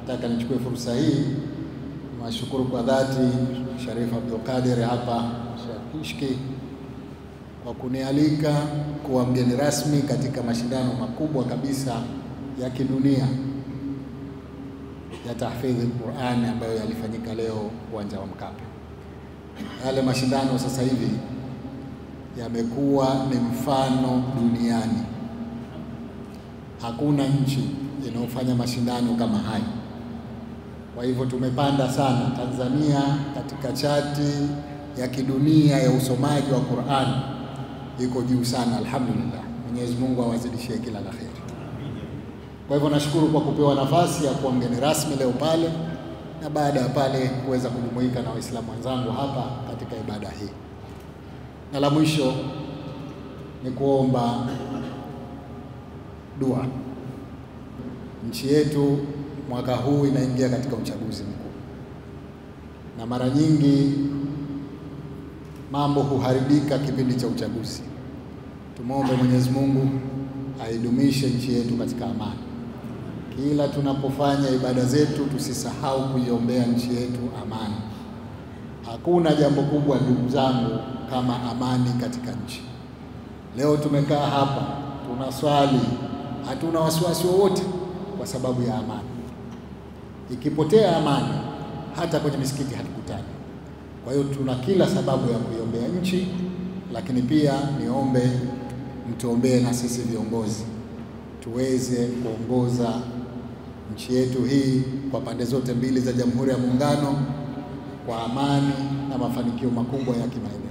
nataka nichukue fursa hii nawashukuru kwa dhati Sharif Abdul Qadir hapa Kishki kwa kunialika kuwa mgeni rasmi katika mashindano makubwa kabisa ya kidunia ya tahfidhi Qur'an ambayo yalifanyika leo uwanja wa Mkapa. Yale mashindano sasa hivi yamekuwa ni mfano duniani. Hakuna nchi inayofanya mashindano kama haya. Kwa hivyo tumepanda sana Tanzania katika chati ya kidunia ya usomaji wa Qur'an, iko juu sana alhamdulillah. Mwenyezi Mungu awazidishie kila la kheri. Kwa hivyo nashukuru kwa kupewa nafasi ya kuwa mgeni rasmi leo pale, na baada ya pale kuweza kujumuika na Waislamu wenzangu hapa katika ibada hii. Na la mwisho ni kuomba dua. Nchi yetu mwaka huu inaingia katika uchaguzi mkuu, na mara nyingi mambo huharibika kipindi cha uchaguzi. Tumuombe Mwenyezi Mungu aidumishe nchi yetu katika amani. Kila tunapofanya ibada zetu tusisahau kuiombea nchi yetu amani. Hakuna jambo kubwa ndugu zangu kama amani katika nchi. Leo tumekaa hapa tunaswali, hatuna wasiwasi wowote kwa sababu ya amani. Ikipotea amani, hata kwenye misikiti hatukutani. Kwa hiyo tuna kila sababu ya kuiombea nchi, lakini pia niombe mtuombee na sisi viongozi tuweze kuongoza nchi yetu hii kwa pande zote mbili za Jamhuri ya Muungano kwa amani na mafanikio makubwa ya kimaendeleo.